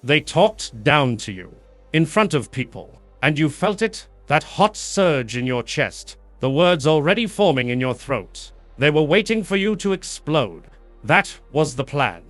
They talked down to you, in front of people, and you felt it, that hot surge in your chest, the words already forming in your throat. They were waiting for you to explode. That was the plan.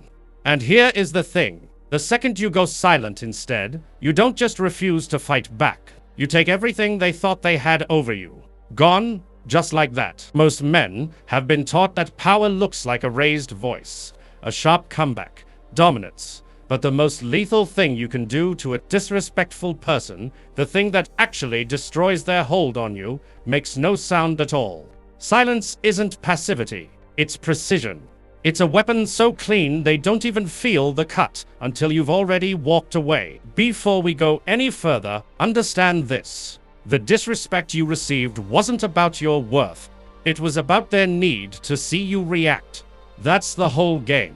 And here is the thing. The second you go silent instead, you don't just refuse to fight back. You take everything they thought they had over you. Gone, just like that. Most men have been taught that power looks like a raised voice, a sharp comeback, dominance. But the most lethal thing you can do to a disrespectful person, the thing that actually destroys their hold on you, makes no sound at all. Silence isn't passivity, it's precision. It's a weapon so clean they don't even feel the cut until you've already walked away. Before we go any further, understand this. The disrespect you received wasn't about your worth. It was about their need to see you react. That's the whole game.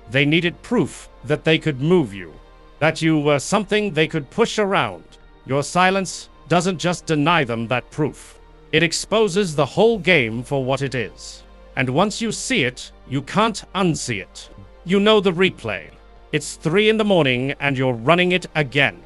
They needed proof that they could move you, that you were something they could push around. Your silence doesn't just deny them that proof. It exposes the whole game for what it is. And once you see it, you can't unsee it. You know the replay. It's 3 in the morning and you're running it again.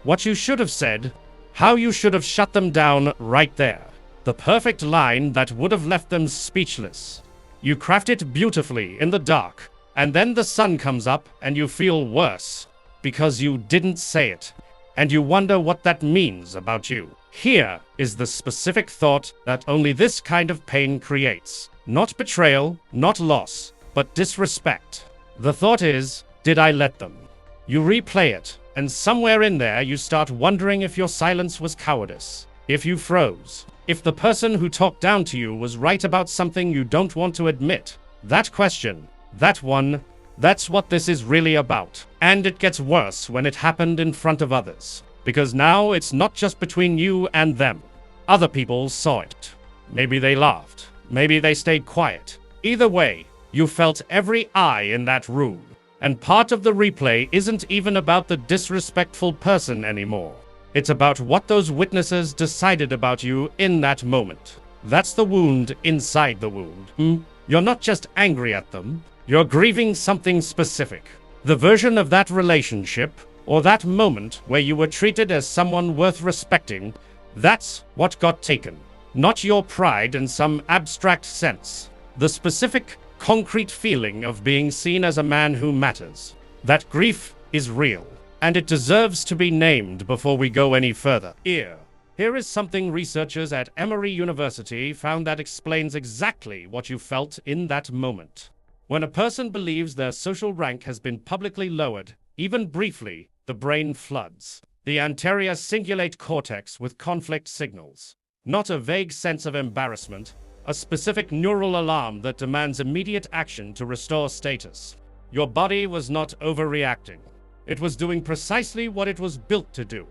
What you should have said, how you should have shut them down right there. The perfect line that would have left them speechless. You craft it beautifully in the dark, and then the sun comes up and you feel worse because you didn't say it, and you wonder what that means about you. Here is the specific thought that only this kind of pain creates. Not betrayal, not loss, but disrespect. The thought is, did I let them? You replay it, and somewhere in there you start wondering if your silence was cowardice, if you froze, if the person who talked down to you was right about something you don't want to admit. That question, that one, that's what this is really about. And it gets worse when it happened in front of others, because now it's not just between you and them. Other people saw it. Maybe they laughed. Maybe they stayed quiet. Either way, you felt every eye in that room. And part of the replay isn't even about the disrespectful person anymore. It's about what those witnesses decided about you in that moment. That's the wound inside the wound. You're not just angry at them. You're grieving something specific. The version of that relationship, or that moment where you were treated as someone worth respecting, that's what got taken. Not your pride in some abstract sense. The specific, concrete feeling of being seen as a man who matters. That grief is real, and it deserves to be named before we go any further. Here is something researchers at Emory University found that explains exactly what you felt in that moment. When a person believes their social rank has been publicly lowered, even briefly, the brain floods. The anterior cingulate cortex with conflict signals. Not a vague sense of embarrassment, a specific neural alarm that demands immediate action to restore status. Your body was not overreacting. It was doing precisely what it was built to do.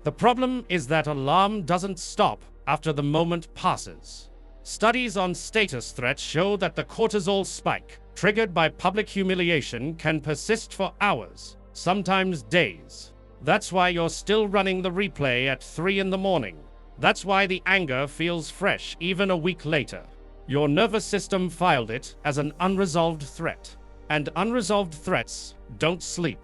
The problem is that alarm doesn't stop after the moment passes. Studies on status threats show that the cortisol spike, triggered by public humiliation, can persist for hours, sometimes days. That's why you're still running the replay at 3 in the morning. That's why the anger feels fresh even a week later. Your nervous system filed it as an unresolved threat. And unresolved threats don't sleep.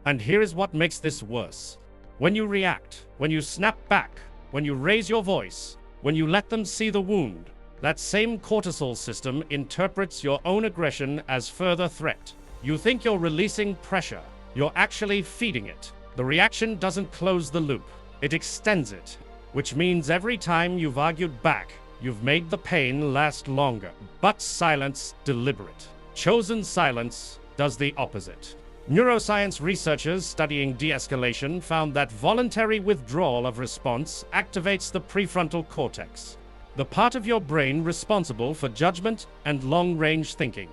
And here is what makes this worse. When you react, when you snap back, when you raise your voice, when you let them see the wound, that same cortisol system interprets your own aggression as further threat. You think you're releasing pressure. You're actually feeding it. The reaction doesn't close the loop. It extends it. Which means every time you've argued back, you've made the pain last longer. But silence, deliberate, chosen silence, does the opposite. Neuroscience researchers studying de-escalation found that voluntary withdrawal of response activates the prefrontal cortex, the part of your brain responsible for judgment and long-range thinking.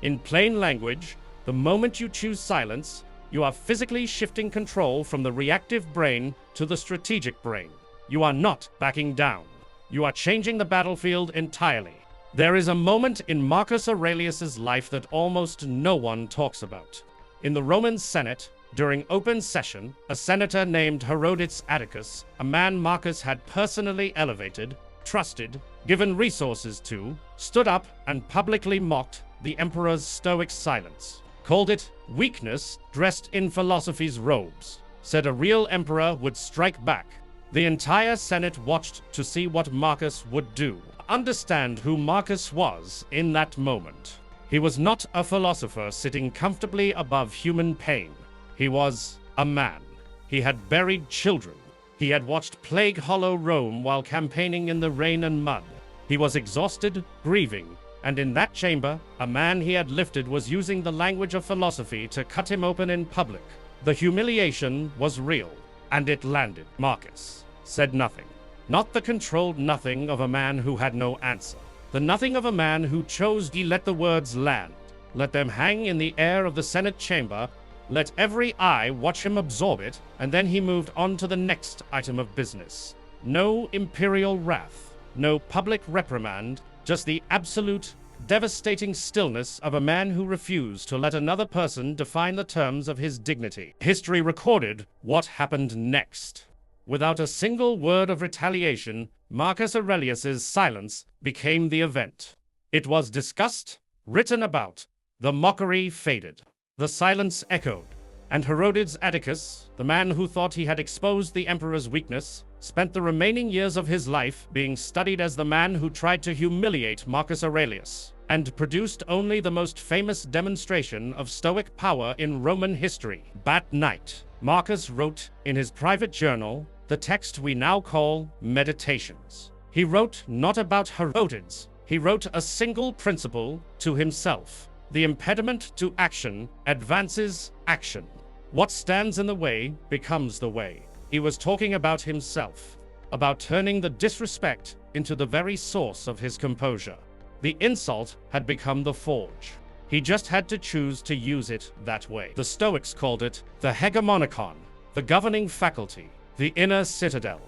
In plain language, the moment you choose silence, you are physically shifting control from the reactive brain to the strategic brain. You are not backing down. You are changing the battlefield entirely. There is a moment in Marcus Aurelius' life that almost no one talks about. In the Roman Senate, during open session, a senator named Herodotus Atticus, a man Marcus had personally elevated, trusted, given resources to, stood up and publicly mocked the emperor's Stoic silence. called it weakness dressed in philosophy's robes, said a real emperor would strike back. The entire Senate watched to see what Marcus would do. Understand who Marcus was in that moment. He was not a philosopher sitting comfortably above human pain. He was a man. He had buried children. He had watched plague hollow Rome while campaigning in the rain and mud. He was exhausted, grieving, and in that chamber, a man he had lifted was using the language of philosophy to cut him open in public. The humiliation was real, and it landed. Marcus said nothing. Not the controlled nothing of a man who had no answer. The nothing of a man who chose to let the words land, let them hang in the air of the Senate chamber, let every eye watch him absorb it, and then he moved on to the next item of business. No imperial wrath, no public reprimand, just the absolute, devastating stillness of a man who refused to let another person define the terms of his dignity. History recorded what happened next. Without a single word of retaliation, Marcus Aurelius's silence became the event. It was discussed, written about. The mockery faded. The silence echoed. And Herodes Atticus, the man who thought he had exposed the emperor's weakness, spent the remaining years of his life being studied as the man who tried to humiliate Marcus Aurelius, and produced only the most famous demonstration of Stoic power in Roman history. That night, Marcus wrote in his private journal the text we now call Meditations. He wrote not about Herodes. He wrote a single principle to himself. The impediment to action advances action. What stands in the way becomes the way. He was talking about himself, about turning the disrespect into the very source of his composure. The insult had become the forge. He just had to choose to use it that way. The Stoics called it the hegemonikon, the governing faculty, the inner citadel.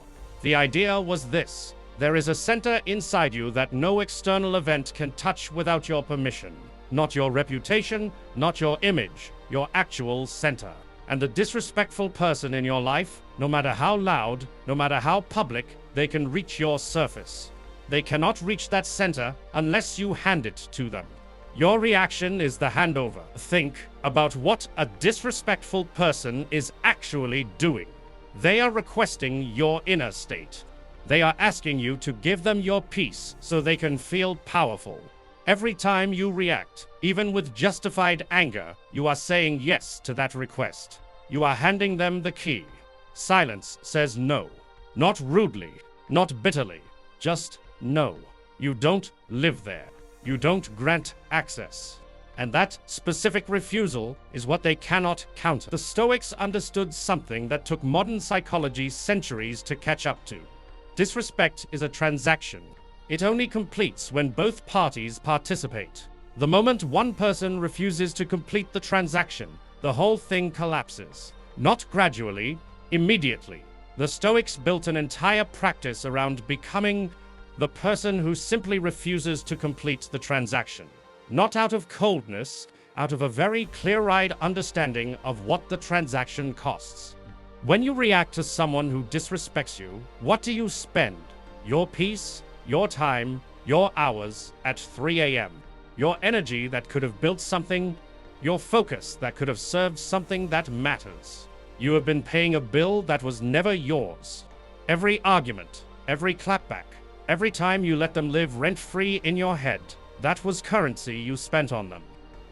The idea was this: there is a center inside you that no external event can touch without your permission. Not your reputation, not your image, your actual center. And the disrespectful person in your life, no matter how loud, no matter how public, they can reach your surface. They cannot reach that center unless you hand it to them. Your reaction is the handover. Think about what a disrespectful person is actually doing. They are requesting your inner state. They are asking you to give them your peace so they can feel powerful. Every time you react, even with justified anger, you are saying yes to that request. You are handing them the key. Silence says no. Not rudely, not bitterly, just no. You don't live there. You don't grant access. And that specific refusal is what they cannot counter. The Stoics understood something that took modern psychology centuries to catch up to. Disrespect is a transaction. It only completes when both parties participate. The moment one person refuses to complete the transaction, the whole thing collapses. Not gradually, immediately. The Stoics built an entire practice around becoming the person who simply refuses to complete the transaction. Not out of coldness, out of a very clear-eyed understanding of what the transaction costs. When you react to someone who disrespects you, what do you spend? Your peace, your time, your hours at 3 a.m. Your energy that could have built something, your focus that could have served something that matters. You have been paying a bill that was never yours. Every argument, every clapback, every time you let them live rent-free in your head, that was currency you spent on them.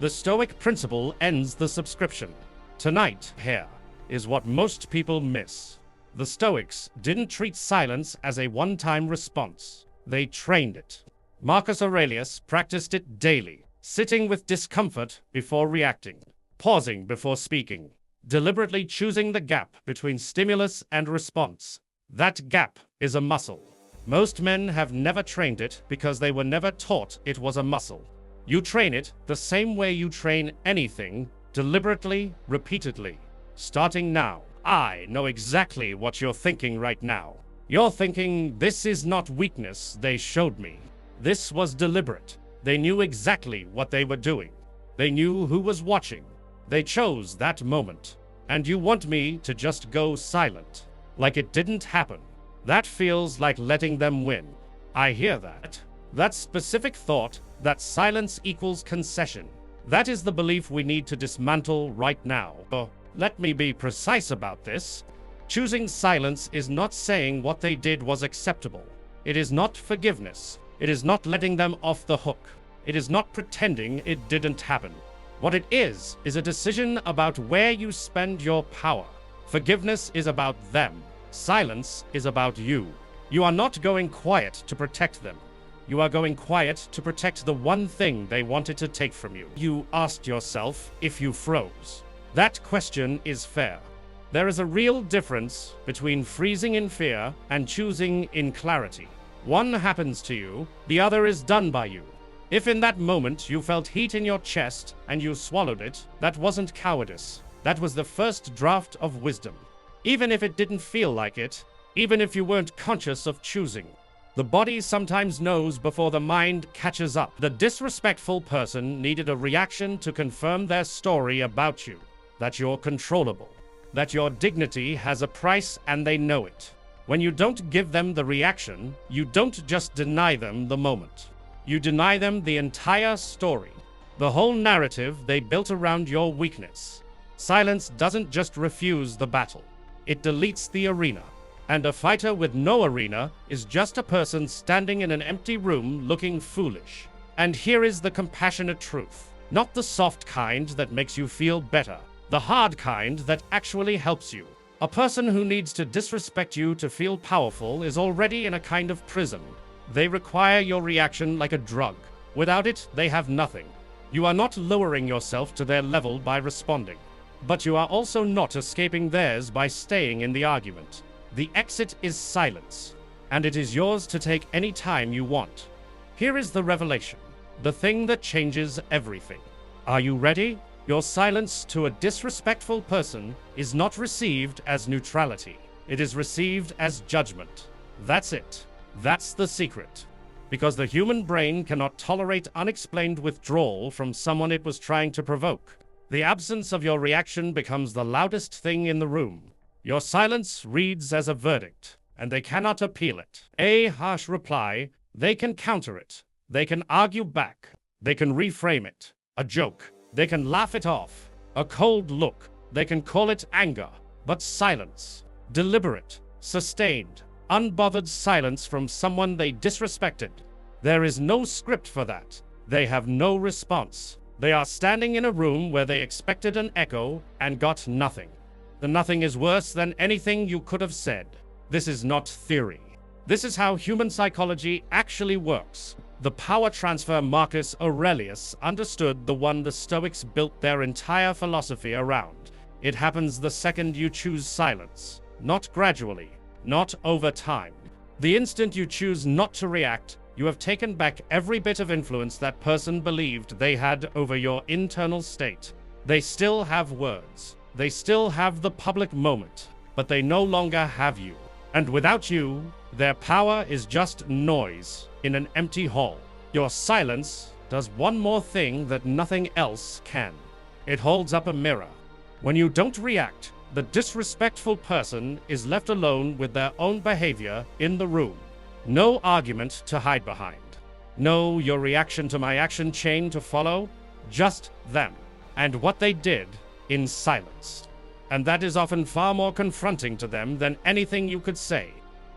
The Stoic principle ends the subscription. Tonight, here, is what most people miss. The Stoics didn't treat silence as a one-time response. They trained it. Marcus Aurelius practiced it daily, sitting with discomfort before reacting, pausing before speaking, deliberately choosing the gap between stimulus and response. That gap is a muscle. Most men have never trained it because they were never taught it was a muscle. You train it the same way you train anything, deliberately, repeatedly. Starting now. I know exactly what you're thinking right now. You're thinking, this is not weakness they showed me. This was deliberate. They knew exactly what they were doing. They knew who was watching. They chose that moment. And you want me to just go silent, like it didn't happen. That feels like letting them win. I hear that. That specific thought, that silence equals concession. That is the belief we need to dismantle right now. Let me be precise about this. Choosing silence is not saying what they did was acceptable. It is not forgiveness. It is not letting them off the hook. It is not pretending it didn't happen. What it is a decision about where you spend your power. Forgiveness is about them. Silence is about you. You are not going quiet to protect them. You are going quiet to protect the one thing they wanted to take from you. You asked yourself if you froze. That question is fair. There is a real difference between freezing in fear and choosing in clarity. One happens to you, the other is done by you. If in that moment you felt heat in your chest and you swallowed it, that wasn't cowardice. That was the first draft of wisdom. Even if it didn't feel like it, even if you weren't conscious of choosing. The body sometimes knows before the mind catches up. The disrespectful person needed a reaction to confirm their story about you. That you're controllable. That your dignity has a price and they know it. When you don't give them the reaction, you don't just deny them the moment. You deny them the entire story. The whole narrative they built around your weakness. Silence doesn't just refuse the battle. It deletes the arena. And a fighter with no arena is just a person standing in an empty room looking foolish. And here is the compassionate truth. Not the soft kind that makes you feel better. The hard kind that actually helps you. A person who needs to disrespect you to feel powerful is already in a kind of prison. They require your reaction like a drug. Without it, they have nothing. You are not lowering yourself to their level by responding. But you are also not escaping theirs by staying in the argument. The exit is silence, and it is yours to take any time you want. Here is the revelation, the thing that changes everything. Are you ready? Your silence to a disrespectful person is not received as neutrality. It is received as judgment. That's it. That's the secret. Because the human brain cannot tolerate unexplained withdrawal from someone it was trying to provoke. The absence of your reaction becomes the loudest thing in the room. Your silence reads as a verdict, and they cannot appeal it. A harsh reply, they can counter it. They can argue back. They can reframe it. A joke. They can laugh it off. A cold look. They can call it anger. But silence. Deliberate. Sustained. Unbothered silence from someone they disrespected. There is no script for that. They have no response. They are standing in a room where they expected an echo and got nothing. The nothing is worse than anything you could have said. This is not theory. This is how human psychology actually works. The power transfer Marcus Aurelius understood, the one the Stoics built their entire philosophy around. It happens the second you choose silence. Not gradually. Not over time. The instant you choose not to react, you have taken back every bit of influence that person believed they had over your internal state. They still have words. They still have the public moment, but they no longer have you. And without you, their power is just noise in an empty hall. Your silence does one more thing that nothing else can. It holds up a mirror. When you don't react, the disrespectful person is left alone with their own behavior in the room. No argument to hide behind. No your reaction to my action chain to follow. Just them. And what they did in silence. And that is often far more confronting to them than anything you could say.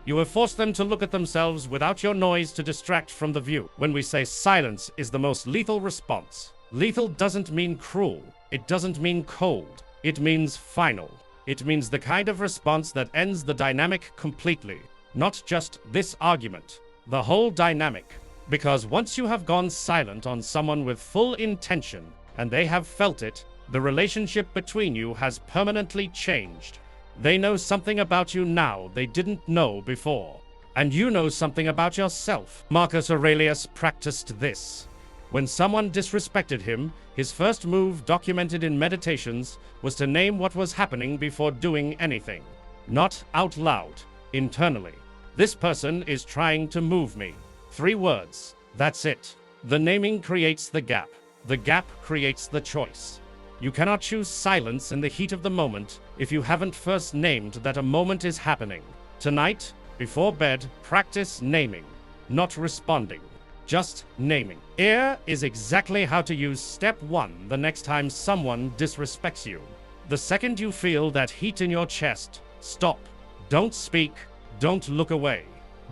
You have forced them to look at themselves without your noise to distract from the view. When we say silence is the most lethal response, lethal doesn't mean cruel. It doesn't mean cold. It means final. It means the kind of response that ends the dynamic completely. Not just this argument. The whole dynamic. Because once you have gone silent on someone with full intention, and they have felt it, the relationship between you has permanently changed. They know something about you now they didn't know before. And you know something about yourself. Marcus Aurelius practiced this. When someone disrespected him, his first move, documented in Meditations, was to name what was happening before doing anything. Not out loud, internally. This person is trying to move me. 3 words. That's it. The naming creates the gap. The gap creates the choice. You cannot choose silence in the heat of the moment if you haven't first named that a moment is happening. Tonight, before bed, practice naming, not responding. Just naming. Here is exactly how to use step 1 the next time someone disrespects you. The second you feel that heat in your chest, stop. Don't speak. Don't look away.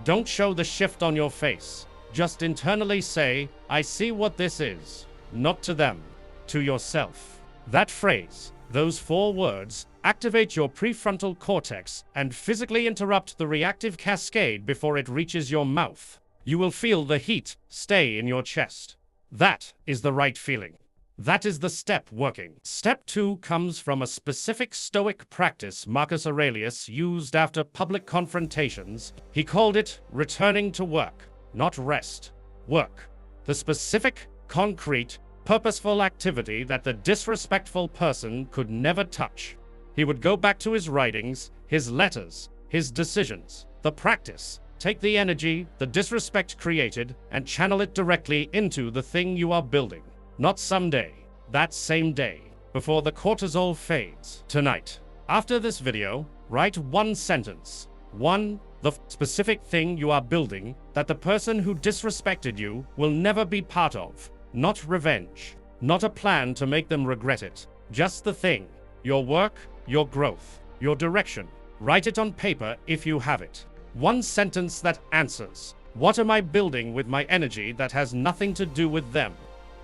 Don't show the shift on your face. Just internally say, I see what this is. Not to them, to yourself. That phrase, those 4 words, activate your prefrontal cortex and physically interrupt the reactive cascade before it reaches your mouth. You will feel the heat stay in your chest. That is the right feeling. That is the step working. Step 2 comes from a specific Stoic practice Marcus Aurelius used after public confrontations. He called it returning to work, not rest. Work. The specific, concrete, purposeful activity that the disrespectful person could never touch. He would go back to his writings, his letters, his decisions. The practice. Take the energy the disrespect created and channel it directly into the thing you are building. Not someday, that same day, before the cortisol fades. Tonight, after this video, write 1 sentence. 1. The specific thing you are building that the person who disrespected you will never be part of. Not revenge. Not a plan to make them regret it. Just the thing. Your work, your growth, your direction. Write it on paper if you have it. 1 sentence that answers, what am I building with my energy that has nothing to do with them?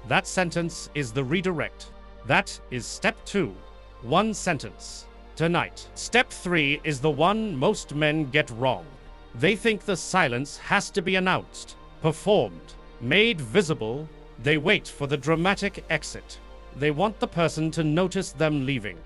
That sentence is the redirect. That is step 2. 1 sentence. Tonight. Step 3 is the one most men get wrong. They think the silence has to be announced, performed, made visible. They wait for the dramatic exit. They want the person to notice them leaving.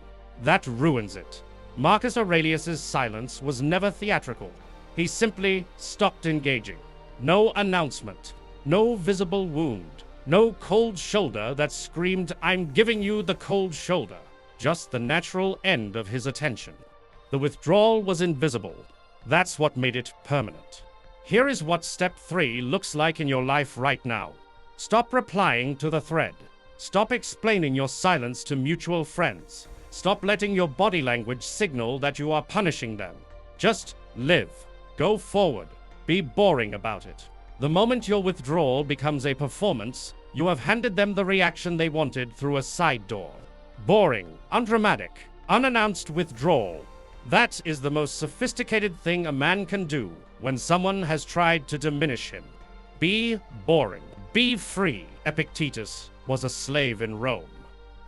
That ruins it. Marcus Aurelius's silence was never theatrical. He simply stopped engaging. No announcement. No visible wound. No cold shoulder that screamed, I'm giving you the cold shoulder. Just the natural end of his attention. The withdrawal was invisible. That's what made it permanent. Here is what step 3 looks like in your life right now. Stop replying to the thread. Stop explaining your silence to mutual friends. Stop letting your body language signal that you are punishing them. Just live. Go forward. Be boring about it. The moment your withdrawal becomes a performance, you have handed them the reaction they wanted through a side door. Boring, undramatic, unannounced withdrawal. That is the most sophisticated thing a man can do when someone has tried to diminish him. Be boring. Be free. Epictetus was a slave in Rome.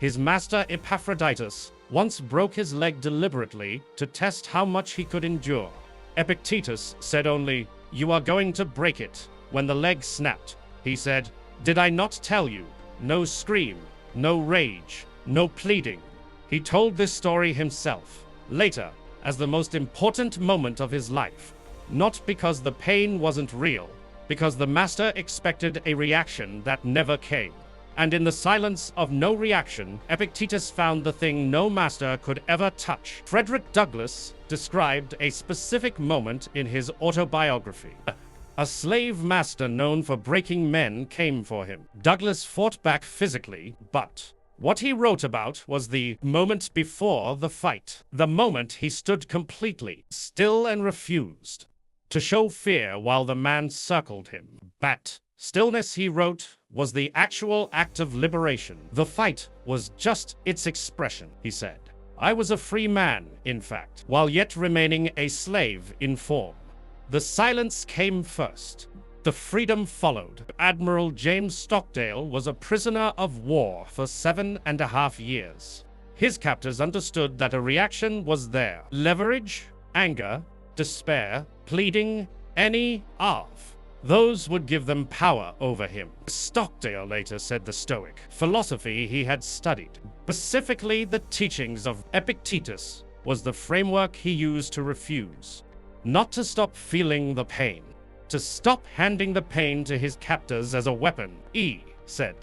His master Epictetus once broke his leg deliberately to test how much he could endure. Epictetus said only, "You are going to break it." When the leg snapped, he said, "Did I not tell you? No scream, no rage, no pleading." He told this story himself, later, as the most important moment of his life. Not because the pain wasn't real, because the master expected a reaction that never came. And in the silence of no reaction, Epictetus found the thing no master could ever touch. Frederick Douglass described a specific moment in his autobiography. A slave master known for breaking men came for him. Douglass fought back physically, but what he wrote about was the moment before the fight. The moment he stood completely still and refused to show fear while the man circled him. That stillness, he wrote, was the actual act of liberation. The fight was just its expression, he said. I was a free man, in fact, while yet remaining a slave in form. The silence came first. The freedom followed. Admiral James Stockdale was a prisoner of war for 7.5 years. His captors understood that a reaction was there. Leverage, anger, despair, pleading, any of those would give them power over him. Stockdale later said the Stoic philosophy he had studied, specifically the teachings of Epictetus, was the framework he used to refuse. Not to stop feeling the pain, to stop handing the pain to his captors as a weapon. He said,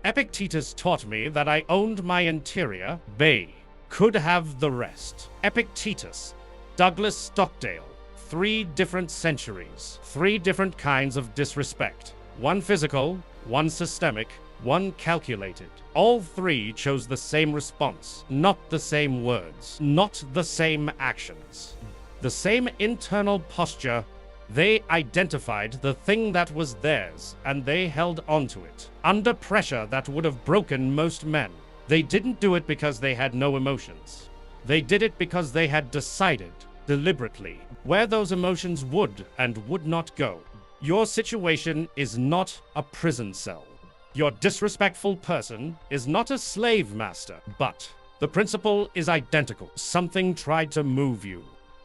Epictetus taught me that I owned my interior, they could have the rest. Epictetus, Douglass Stockdale. 3 different centuries, 3 different kinds of disrespect. 1 physical, 1 systemic, 1 calculated. All 3 chose the same response, not the same words, not the same actions. The same internal posture, They identified the thing that was theirs, and they held onto it, under pressure that would have broken most men. They didn't do it because they had no emotions. They did it because they had decided, deliberately, where those emotions would and would not go. Your situation is not a prison cell. Your disrespectful person is not a slave master, but the principle is identical. Something tried to move you.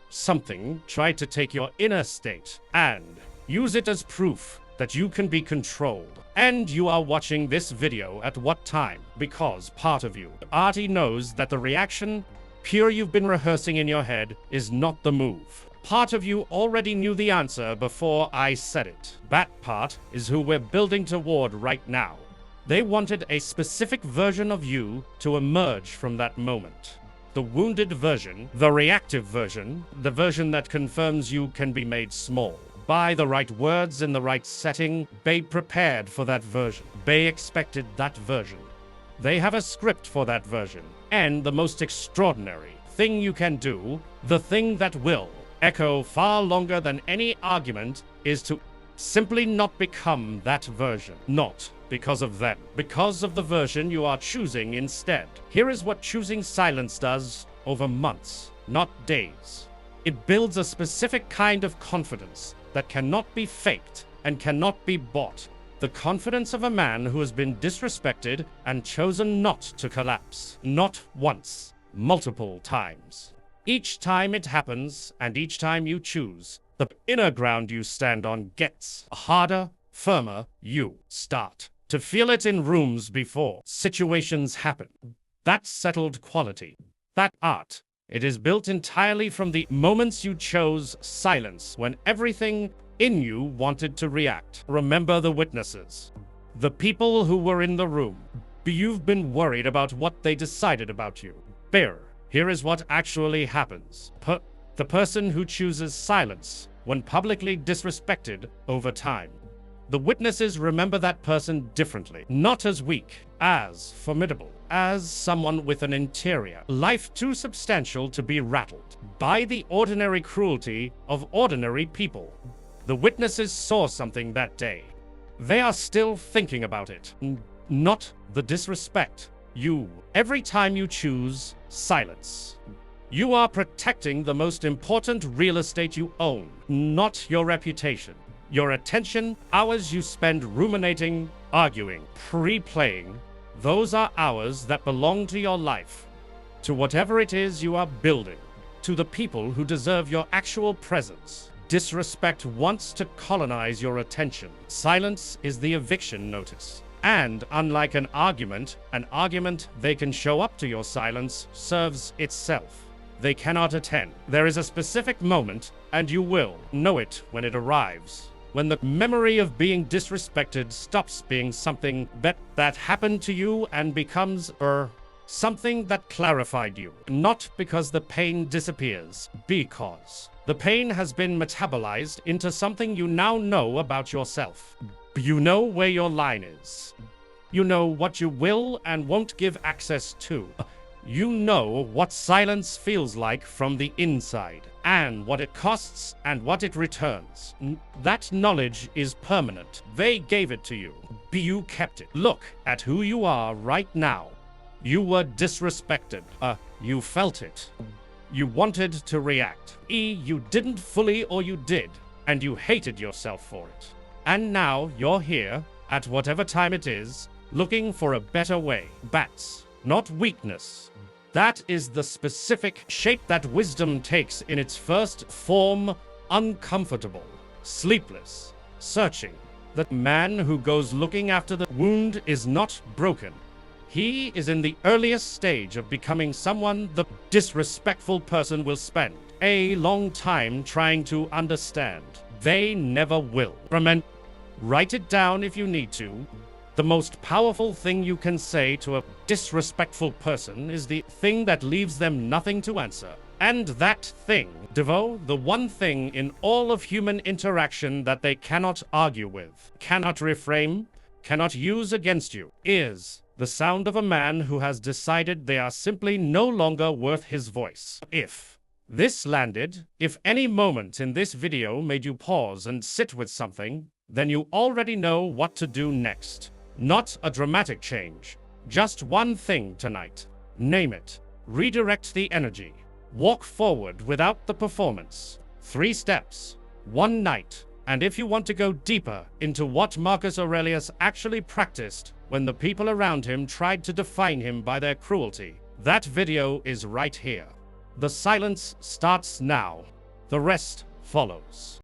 Something tried to take your inner state and use it as proof that you can be controlled. And you are watching this video at what time? Because part of you already knows that the reaction, pure you've been rehearsing in your head, is not the move. Part of you already knew the answer before I said it. That part is who we're building toward right now. They wanted a specific version of you to emerge from that moment. The wounded version, the reactive version, the version that confirms you can be made small. By the right words in the right setting, they prepared for that version. They expected that version. They have a script for that version. And the most extraordinary thing you can do, the thing that will echo far longer than any argument, is to simply not become that version. Not because of them, because of the version you are choosing instead. Here is what choosing silence does over months, not days. It builds a specific kind of confidence that cannot be faked and cannot be bought. The confidence of a man who has been disrespected and chosen not to collapse. Not once, multiple times. Each time it happens, and each time you choose, the inner ground you stand on gets harder, firmer. You start to feel it in rooms before situations happen. That settled quality, that art, it is built entirely from the moments you chose silence when everything in you wanted to react. Remember the witnesses, the people who were in the room. You've been worried about what they decided about you. Here is what actually happens. The person who chooses silence when publicly disrespected over time. The witnesses remember that person differently, not as weak, as formidable, as someone with an interior, life too substantial to be rattled by the ordinary cruelty of ordinary people. The witnesses saw something that day. They are still thinking about it, not the disrespect. Every time you choose silence, you are protecting the most important real estate you own, not your reputation. Your attention, hours you spend ruminating, arguing, pre-playing, those are hours that belong to your life, to whatever it is you are building, to the people who deserve your actual presence. Disrespect wants to colonize your attention. Silence is the eviction notice. And unlike an argument they can show up to your silence serves itself. They cannot attend. There is a specific moment, and you will know it when it arrives. When the memory of being disrespected stops being something that happened to you and becomes something that clarified you. Not because the pain disappears, because the pain has been metabolized into something you now know about yourself. You know where your line is. You know what you will and won't give access to. You know what silence feels like from the inside, and what it costs and what it returns. That knowledge is permanent. They gave it to you. You kept it. Look at who you are right now. You were disrespected. You felt it. You wanted to react. You didn't fully, or you did, and you hated yourself for it. And now you're here, at whatever time it is, looking for a better way. Bats, not weakness. That is the specific shape that wisdom takes in its first form, uncomfortable, sleepless, searching. The man who goes looking after the wound is not broken. He is in the earliest stage of becoming someone the disrespectful person will spend a long time trying to understand. They never will. Write it down if you need to. The most powerful thing you can say to a disrespectful person is the thing that leaves them nothing to answer. And that thing, Devoe, the one thing in all of human interaction that they cannot argue with, cannot reframe, cannot use against you, is the sound of a man who has decided they are simply no longer worth his voice. If This landed. If any moment in this video made you pause and sit with something, then you already know what to do next. Not a dramatic change. Just one thing tonight. Name it. Redirect the energy. Walk forward without the performance. 3 steps. 1 night. And if you want to go deeper into what Marcus Aurelius actually practiced when the people around him tried to define him by their cruelty, that video is right here. The silence starts now. The rest follows.